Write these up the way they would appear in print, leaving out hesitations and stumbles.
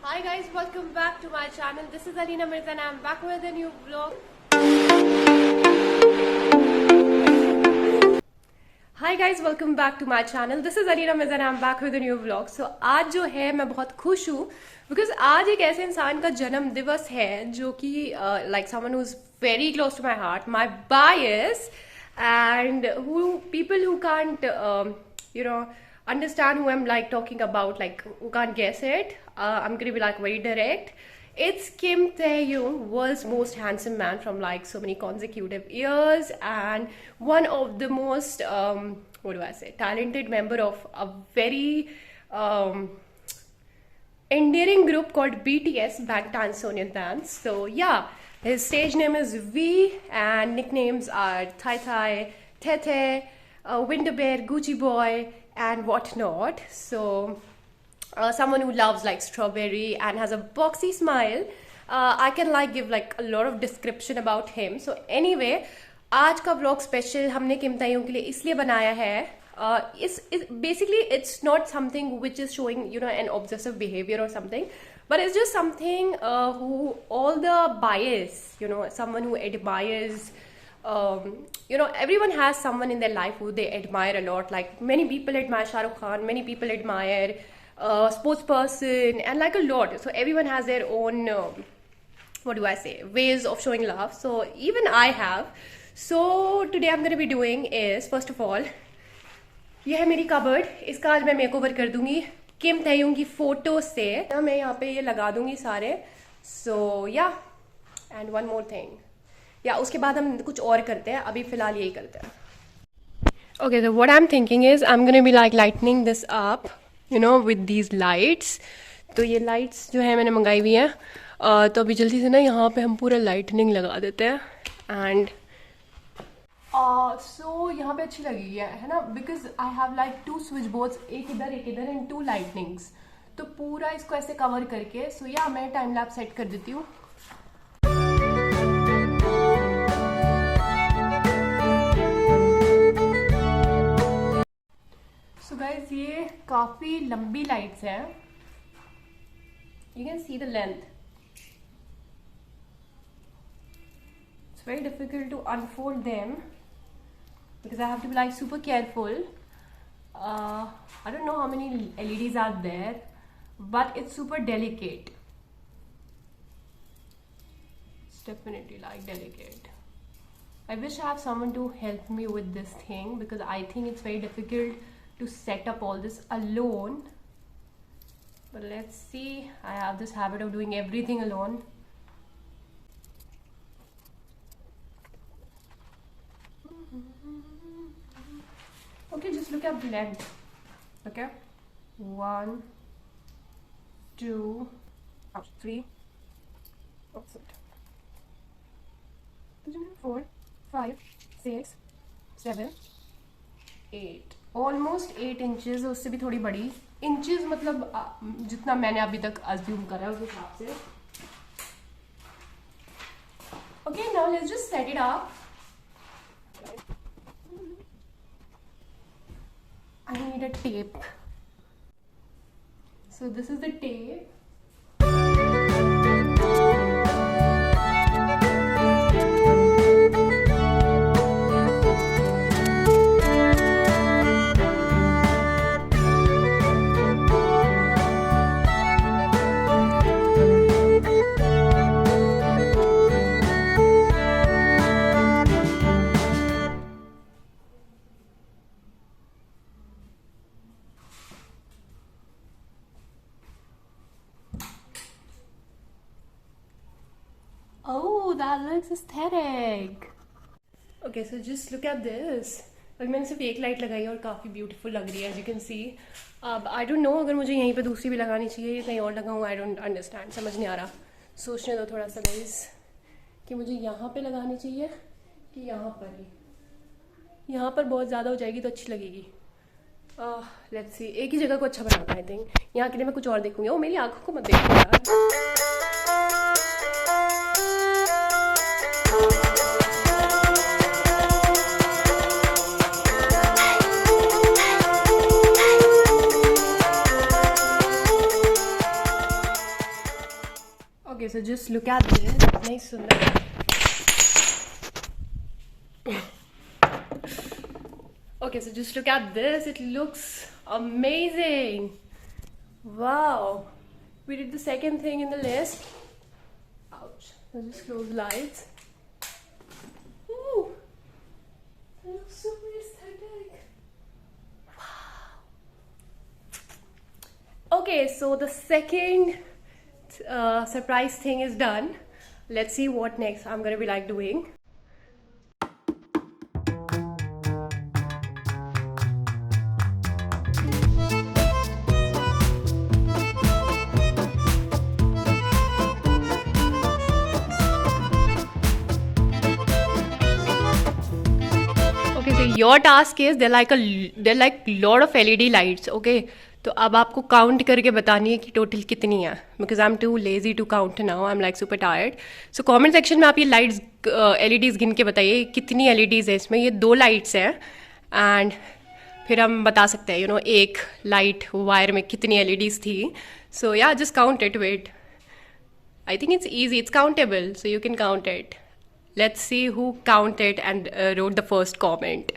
Hi guys, welcome back to my channel. This is Alina Mirza and I'm back with a new vlog. Hi guys, welcome back to my channel. This is Alina Mirza and I'm back with a new vlog. So आज जो है मैं बहुत खुश हूँ because आज एक ऐसे इंसान का जन्म दिवस है जो कि like someone who's very close to my heart, my bias, and who people who can't understand who I'm like talking about, like who can't guess it. I'm gonna be like very direct. It's Kim Tae-young, world's most handsome man from like so many consecutive years, and one of the most talented member of a very endearing group called BTS, Bangtan Sonyeondan. So yeah, his stage name is V, and nicknames are Tai Tai, Tete, Winter Bear, Gucci Boy, and whatnot. So someone who loves like strawberry and has a boxy smile. I can like give like a lot of description about him. So anyway, आज का vlog special हमने किम ताईयों के लिए इसलिए बनाया है. Basically it's not something which is showing an obsessive behavior or something, but it's just something who all the bias, someone who admires. Everyone has someone in their life who they admire a lot. Like many people admire Shah Rukh Khan, many people admire sports person, and like a lot. So everyone has their own ways of showing love. So even I have. So today I'm going to be doing is, first of all, ये है मेरी cupboard. इसका आज मैं makeover कर दूंगी किम ताईयोंग की photo से. मैं यहाँ पे ये लगा दूंगी सारे. सो या एंड वन मोर थिंग, या उसके बाद हम कुछ और करते हैं. अभी फिलहाल यही करते हैं. Okay, so what I'm thinking is I'm gonna be like lightening this up, with these lights. तो ये lights जो है मैंने मंगाई हुई हैं. तो अभी जल्दी से ना यहाँ पे हम पूरा lightning लगा देते हैं. एंड सो यहाँ पे अच्छी लगी है ना, because I have like 2 switch boards, एक इधर एंड 2 लाइटनिंग्स. तो पूरा इसको ऐसे कवर करके. सो या मैं टाइम लैप सेट कर देती हूँ. सो गाइज ये काफी लंबी लाइट्स हैं. You can see the length. It's very difficult to unfold them because I have to be like super careful. I don't know how many LEDs are there, but it's super delicate. It's definitely like delicate. I wish I have someone to help me with this thing because I think it's very difficult to set up all this alone. But let's see. I have this habit of doing everything alone. Okay, just look at the length. Okay, 1, 2, 3, 4, 5, 6, 7, 8. Almost 8 inches. उससे भी थोड़ी बड़ी. Inches मतलब जितना मैंने अभी तक assume करा है उस हिसाब से. Okay, now let's just set it up. I need a tape. So this is the tape. Oh, that looks aesthetic. Okay, so just look at this. और मैंने सिर्फ एक लाइट लगाई है और काफ़ी ब्यूटीफुल लग रही है, एज यू कैन सी. अब आई डोंट नो अगर मुझे यहीं पे दूसरी भी लगानी चाहिए या कहीं और लगाऊँ. आई डोंट अंडरस्टैंड, समझ नहीं आ रहा. सोचने दो थोड़ा सा गाइस कि मुझे यहाँ पे लगानी चाहिए कि यहाँ पर ही. यहाँ पर बहुत ज़्यादा हो जाएगी तो अच्छी लगेगी. Let's see. एक ही जगह को अच्छा बनाता है आई थिंक. यहाँ के लिए मैं कुछ और देखूँगी. ओ मेरी आँखों को मत देखो यार. Okay, so just look at this. Nice sundar. Okay, so just look at this. It looks amazing. Wow. We did the second thing in the list. Ouch. I'll just close lights. Ooh. It looks super aesthetic. Wow. Okay, so the second surprise thing is done. Let's see what next I'm gonna be like doing. Okay, so your task is they're like lot of LED lights. Okay, तो अब आपको count करके बतानी है कि total कितनी है, because I am too lazy to count now, I am like super tired. So comment section में आप ये लाइट्स LEDs गिन के बताइए कितनी LEDs है इसमें. ये 2 लाइट्स हैं एंड फिर हम बता सकते हैं एक लाइट वायर में कितनी LEDs थी. सो या just count it. Wait, I think it's easy, it's countable, so you can count it. Let's see who counted and wrote the first comment.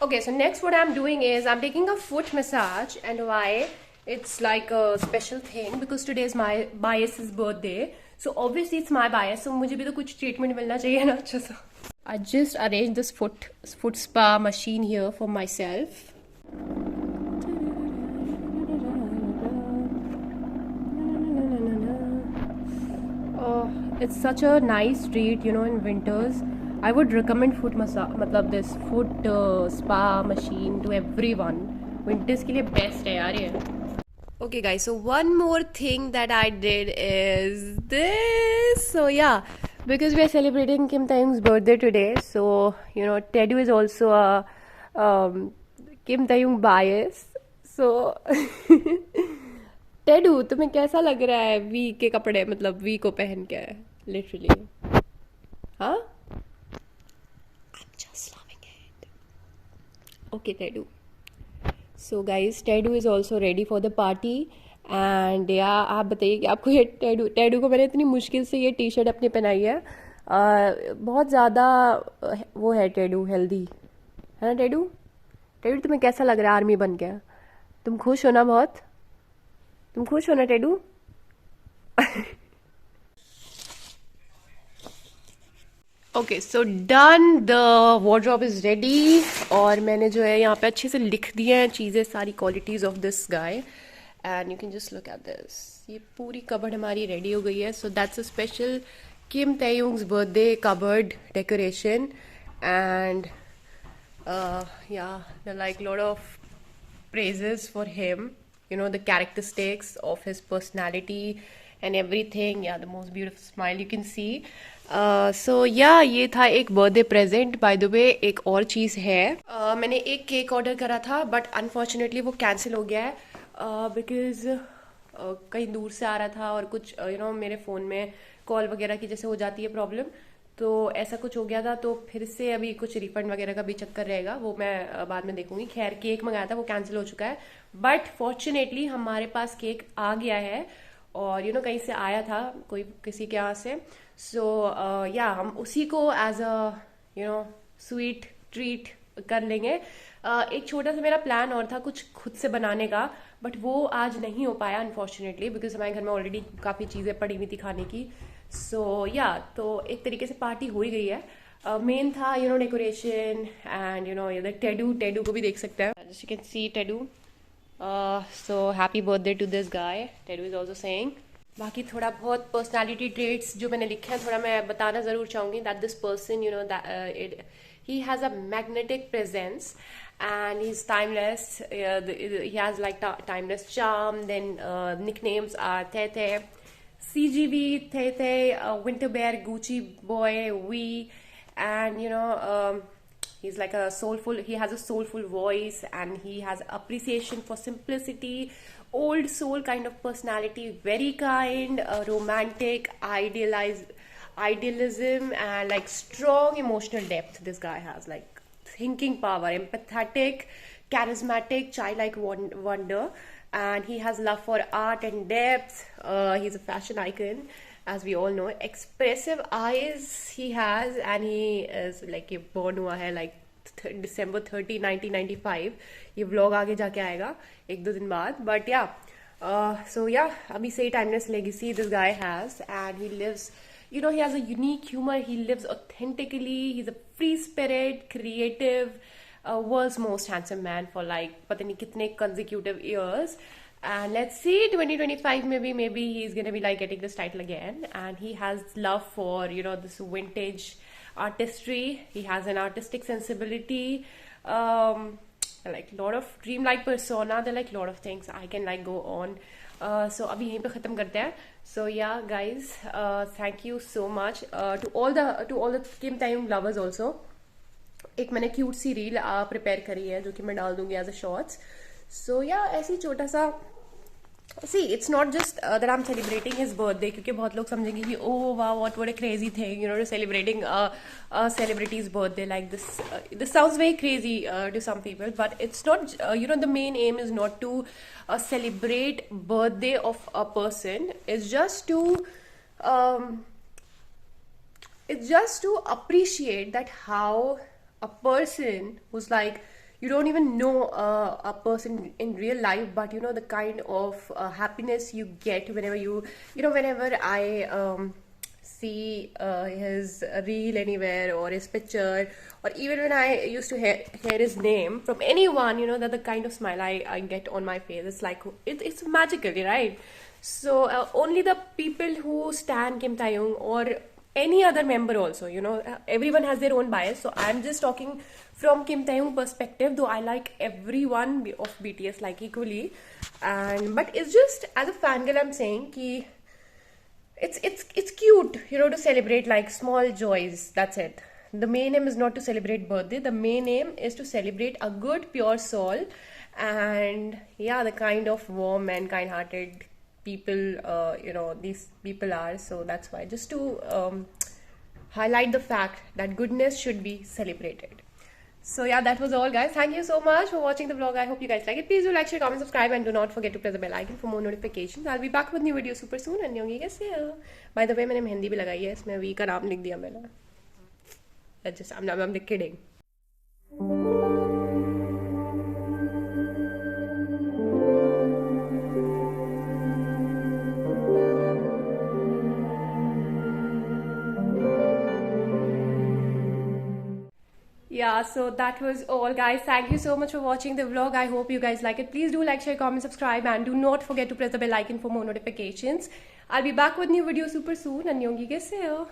Okay, so next what I'm doing is I'm taking a foot massage, and why it's like a special thing because today is my bias's birthday. So obviously it's my bias, so मुझे भी तो कुछ treatment मिलना चाहिए ना अच्छा सा. I just arranged this foot spa machine here for myself. It's such a nice treat, in winters. I would recommend foot massage, मतलब this foot spa machine to everyone. Winters के लिए best है यार ये. Okay guys, so one more thing that I did is this. So yeah, because we are celebrating Kim Taeyong's birthday today, so Tedu is also a Kim Taeyong bias. So टेडू, तुम्हें कैसा लग रहा है we के कपड़े, मतलब we को पहन के लिटरली? हाँ, I'm just loving it. Okay, टेडू. So guys, टेडू is also ready for the party and या आप बताइए कि आपको ये टेडू को मैंने इतनी मुश्किल से ये टी-शर्ट अपनी पहनाई है. बहुत ज़्यादा वो है टेडू, हेल्दी है ना टेडू? टेडू तुम्हें कैसा लग रहा है आर्मी बन के? तुम खुश हो ना बहुत? तुम खुश हो ना Teddy? Okay, so done, the wardrobe is ready. और मैंने जो है यहाँ पे अच्छे से लिख दिए हैं चीज़ें, सारी qualities of this guy, and you can just look at this. ये पूरी कबर्ड हमारी रेडी हो गई है. So that's a special Kim Taeyong's birthday cupboard decoration. And yeah like lot of praises for him, the characteristics of his personality and everything. Yeah, the most beautiful smile you can see. So yeah, ये था एक birthday present. By the way एक और चीज़ है, मैंने एक cake order करा था बट अनफॉर्चुनेटली वो कैंसिल हो गया है बिकॉज कहीं दूर से आ रहा था और कुछ मेरे फ़ोन में कॉल वगैरह की जैसे हो जाती है प्रॉब्लम, तो ऐसा कुछ हो गया था. तो फिर से अभी कुछ रिफंड वगैरह का भी चक्कर रहेगा, वो मैं बाद में देखूंगी. खैर, केक मंगाया था वो कैंसिल हो चुका है, बट फॉर्चुनेटली हमारे पास केक आ गया है. और कहीं से आया था, कोई किसी के यहाँ से. सो या हम उसी को एज अ स्वीट ट्रीट कर लेंगे. एक छोटा सा मेरा प्लान और था कुछ खुद से बनाने का, बट वो आज नहीं हो पाया अनफॉर्चुनेटली बिकॉज हमारे घर में ऑलरेडी काफ़ी चीज़ें पड़ी हुई थी खाने की. सो या तो एक तरीके से पार्टी हो ही गई है. मेन था डेकोरेशन एंड टेडू को भी देख सकते हैं. Just you can see Teddy. So happy birthday to this guy, Teddy is also saying. बाकी थोड़ा बहुत पर्सनालिटी ट्रेट्स जो मैंने लिखे हैं थोड़ा मैं बताना ज़रूर चाहूँगी. That this person he has a magnetic presence and he's timeless. He has like timeless charm. Then nicknames are Tete, CGV, Tete, Winter Bear, Gucci Boy, Wee, and he's like a soulful. He has a soulful voice and he has appreciation for simplicity, old soul kind of personality. Very kind, romantic, idealism and like strong emotional depth. This guy has like thinking power, empathetic, charismatic, childlike wonder. and he has love for art and depth. He's a fashion icon, as we all know. Expressive eyes he has, and he is like ये born हुआ है like December 30, 1995. ये vlog आगे जाके आएगा एक दो दिन बाद. But yeah, so yeah, अभी से timeless legacy this guy has, and he lives. You know, he has a unique humor. He lives authentically. He's a free spirit, creative, world's most handsome man for like पता नहीं कितने consecutive years. And let's see, 2025 maybe he's gonna be like getting this title again. And he has love for, you know, this vintage artistry. He has an artistic sensibility. Like lot of dreamlike persona. There are like lot of things I can like go on. So अभी यहीं पे ख़त्म करते हैं. So yeah, guys, thank you so much to all the Kim Taeyong lovers also. एक मैंने cute सी reel prepare करी है जो कि मैं डाल दूंगी एज अ शॉर्ट्स. सो या ऐसी छोटा सा see it's not just that I am celebrating his birthday, क्योंकि बहुत लोग समझेंगे कि ओह वाह what what a crazy thing, you know, celebrating celebrities birthday like this sounds very crazy to some people, but it's not, you know, the main aim is not to celebrate birthday of a person. It's just to appreciate that how a person who's like, you don't even know a person in real life, but you know the kind of happiness you get whenever whenever I see his reel anywhere or his picture, or even when I used to hear his name from anyone, you know, that the kind of smile I get on my face, it's like it's magical, right? So only the people who stan Kim Taeyong or any other member also, you know, everyone has their own bias, so I'm just talking from Kim Taeyong perspective, though I like everyone of BTS like equally, but it's just as a fangirl I'm saying ki it's cute, you know, to celebrate like small joys. That's it. The main aim is not to celebrate birthday. The main aim is to celebrate a good pure soul, and yeah, the kind of warm and kind-hearted people you know these people are. So that's why, just to highlight the fact that goodness should be celebrated. So yeah, that was all, guys. Thank you so much for watching the vlog. I hope you guys like it. Please do like, share, comment, subscribe, and do not forget to press the bell icon for more notifications. I'll be back with new videos super soon. And होंगी कैसे हो? By the way, मैंने मेहंदी भी लगाई है, इसमें we का नाम लिख दिया मैंने. I'm kidding. Yeah, so that was all, guys. Thank you so much for watching the vlog. I hope you guys like it. Please do like, share, comment, subscribe, and do not forget to press the bell icon for more notifications. I'll be back with new videos super soon. And होंगी कैसे हो?